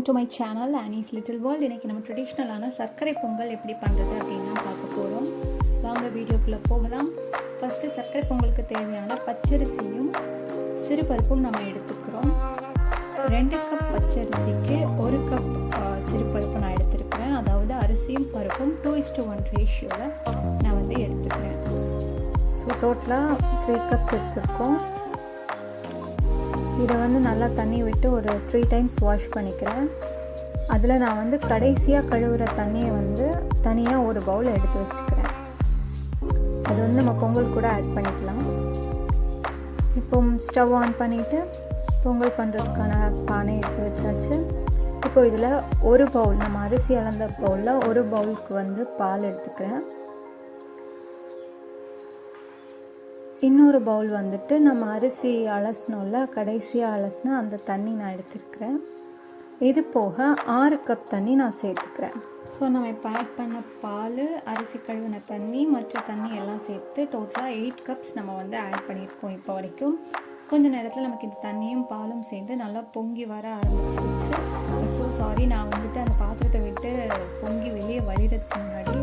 to my channel Annie's Little World. இன்னைக்கு நம்ம ட்ரெடிஷ்னலான சர்க்கரை பொங்கல் எப்படி பண்ணுறது அப்படின்னு பார்க்க போகிறோம். வாங்க வீடியோக்குள்ளே போகலாம். ஃபஸ்ட்டு சர்க்கரை பொங்கலுக்கு தேவையான பச்சரிசியும் சிறுபருப்பும் நம்ம எடுத்துக்கிறோம். 2 கப் பச்சரிசிக்கு 1 கப் சிறுபருப்பு நான் எடுத்துருக்கிறேன். அதாவது அரிசியும் பருப்பும் 2:1 ரேஷியோவில் நான் வந்து எடுத்துக்கிறேன். ஸோ டோட்டலாக 3 கப்ஸ் எடுத்துருக்கோம். இதை வந்து நல்லா தண்ணி விட்டு ஒரு 3 டைம்ஸ் வாஷ் பண்ணிக்கிறேன். அதில் நான் வந்து கடைசியாக கழுவுற தண்ணியை வந்து தனியாக ஒரு பவுல் எடுத்து வச்சுக்கிறேன். அது வந்து நம்ம பொங்கல் கூட ஆட் பண்ணிக்கலாம். இப்போ ஸ்டவ் ஆன் பண்ணிவிட்டு பொங்கல் பண்ணுறதுக்கான பானை எடுத்து வச்சாச்சு. இப்போ இதில் ஒரு பவுல், நம்ம அரிசி அளந்த பவுலில் ஒரு பவுலுக்கு வந்து பால் எடுத்துக்கிறேன். இன்னொரு பவுல் வந்துட்டு நம்ம அரிசி அலசணும்ல, கடைசியாக அலசினா அந்த தண்ணி நான் எடுத்துருக்கிறேன். இது போக 6 கப் தண்ணி நான் சேர்த்துக்கிறேன். ஸோ நம்ம இப்போ ஆட் பண்ண பால், அரிசி கழுவின தண்ணி, மற்ற தண்ணி எல்லாம் சேர்த்து டோட்டலாக 8 கப்ஸ் நம்ம வந்து ஆட் பண்ணியிருக்கோம். இப்போ வரைக்கும் கொஞ்ச நேரத்தில் நமக்கு இந்த தண்ணியும் பாலும் சேர்ந்து நல்லா பொங்கி வர ஆரம்பிச்சிருச்சு. ஸோ சாரி, நான் வந்துட்டு அந்த பாத்திரத்தை விட்டு பொங்கி வெளியே வழிகிறதுக்கு முன்னாடி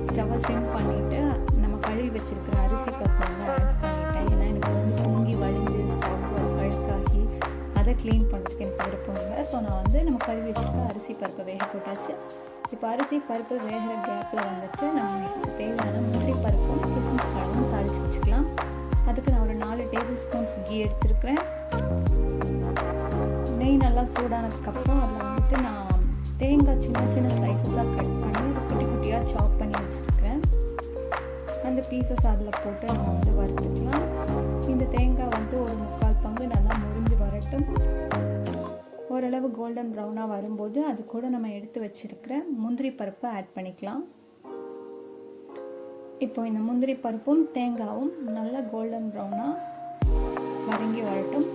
ஸ்டவ்வை சிம் பண்ணிவிட்டு நம்ம கழுவி வச்சுருக்கிற அரிசி பருப்பு வந்து ஆட் பண்ணிட்டேன். ஏன்னா எனக்கு வந்து பொங்கி வழிஞ்சு ஸ்டவ் அழுக்காகி அதை க்ளீன் பண்ணுறதுக்கு எனக்கு விருப்பம் இல்லை. ஸோ நான் வந்து நம்ம கழுவி வச்சுருக்க அரிசி பருப்பை வேக போட்டாச்சு. இப்போ அரிசி பருப்பு வேகிற கேப்பில் வந்துட்டு நம்ம இதுக்கு தேவையான முந்திரி பருப்பும் கிஸ்மிஸ் பழமும் தாளித்து வச்சுக்கலாம். அதுக்கு நான் ஒரு 4 டேபிள் ஸ்பூன்ஸ் கீ எடுத்துருக்கிறேன். நெய் நல்லா சூடானதுக்கப்புறம் அதில் வந்துட்டு நான் தேங்காய் சின்ன சின்ன ஸ்லைசஸாக கட் பண்ணி குட்டி குட்டியாக சாப் பண்ணி வச்சுருக்கிறேன். அந்த பீசஸ் அதில் போட்டு நம்ம வந்து வறுத்துக்கலாம். இந்த தேங்காய் வந்து ஒரு 3/4 பங்கு நல்லா முறிஞ்சு வரட்டும். ஓரளவு கோல்டன் ப்ரௌனாக வரும்போது அது கூட நம்ம எடுத்து வச்சுருக்கிற முந்திரி பருப்பை ஆட் பண்ணிக்கலாம். இப்போ இந்த முந்திரி பருப்பும் தேங்காயும் நல்லா கோல்டன் ப்ரௌனாக வதங்கி வரட்டும்.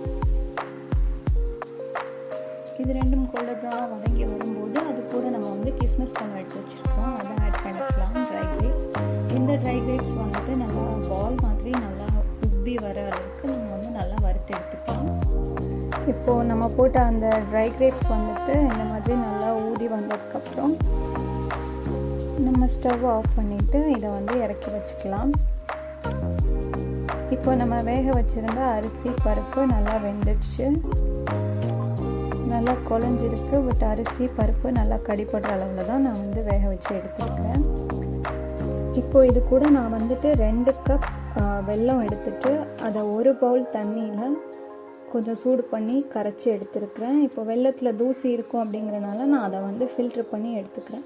இது ரெண்டும் கோல்டன் ப்ரௌனாக வதங்கி வரும்போது அது கூட நம்ம வந்து கிஸ்மிஸ் பழம் எடுத்து வச்சுருக்கோம், அதை ஆட் பண்ணிக்கலாம். ட்ரை கிரேப்ஸ், இந்த ட்ரை கிரேப்ஸ் வந்துட்டு நல்லா பால் மாதிரி நல்லா உப்பி வர அளவுக்கு நம்ம வந்து நல்லா வறுத்து எடுத்துக்கலாம். இப்போது நம்ம போட்ட அந்த ட்ரை கிரேப்ஸ் வந்துட்டு இந்த மாதிரி நல்லா ஊதி வந்ததுக்கப்புறம் நம்ம ஸ்டவ் ஆஃப் பண்ணிவிட்டு இதை வந்து இறக்கி வச்சுக்கலாம். இப்போ நம்ம வேக வச்சுருந்த அரிசி பருப்பு நல்லா வெந்துடுச்சு, நல்லா குழஞ்சிருக்கு. பட் அரிசி பருப்பு நல்லா கடிப்படுற அளவில் தான் நான் வந்து வேக வச்சு எடுத்துருக்கிறேன். இப்போ இது கூட நான் வந்துட்டு 2 கப் வெல்லம் எடுத்துகிட்டு அதை ஒரு பவுல் தண்ணியில் கொஞ்சம் சூடு பண்ணி கரைச்சி எடுத்துருக்கிறேன். இப்போ வெல்லத்தில் தூசி இருக்கும் அப்படிங்கிறனால நான் அதை வந்து ஃபில்ட்ரு பண்ணி எடுத்துக்கிறேன்.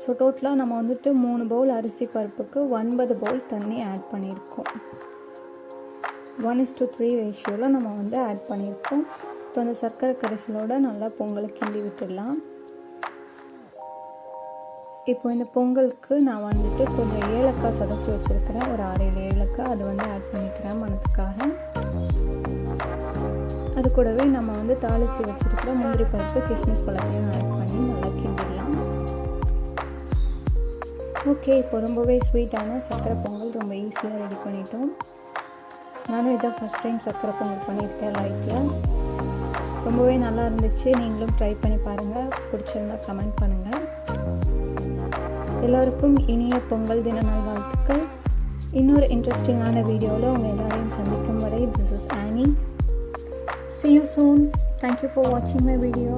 ஸோ டோட்டலாக நம்ம வந்துட்டு 3 பவுல் அரிசி பருப்புக்கு 9 பவுல் தண்ணி ஆட் பண்ணியிருக்கோம். 1:3 ரேஷியோவில் நம்ம வந்து ஆட் பண்ணியிருக்கோம். இப்போ அந்த சர்க்கரை கரைசலோடு நல்லா பொங்கலை கிண்டி விட்டுடலாம். இப்போ இந்த பொங்கலுக்கு நான் வந்துட்டு கொஞ்சம் ஏலக்காய் சதைச்சி வச்சுருக்கிறேன், ஒரு 6-7 ஏலக்காய், அது வந்து ஆட் பண்ணிக்கிறேன் மணத்துக்காக. அது கூடவே நம்ம வந்து தாளித்து வச்சுருக்கிற முந்திரி பருப்பு கிஸ்மிஸ் பழத்தையும் ஆட் பண்ணி நல்லா கிண்டிடலாம். ஓகே, இப்போ ரொம்பவே ஸ்வீட்டான சர்க்கரை பொங்கல் ரொம்ப ஈஸியாக ரெடி பண்ணிட்டோம். நானும் இதான் ஃபஸ்ட் டைம் சர்க்கரை பொங்கல் பண்ணியிருக்கேன் லைஃப்பில். ரொம்பவே நல்லா இருந்துச்சு. நீங்களும் ட்ரை பண்ணி பாருங்கள். பிடிச்சிருந்தா கமெண்ட் பண்ணுங்கள். எல்லோருக்கும் இனிய பொங்கல் தின நல்வாழ்த்துக்கள். இன்னொரு இன்ட்ரெஸ்டிங்கான வீடியோவில் உங்கள் எல்லாரையும் சந்திக்கும் வரை, this is Annie. See you soon. Thank you for watching my video.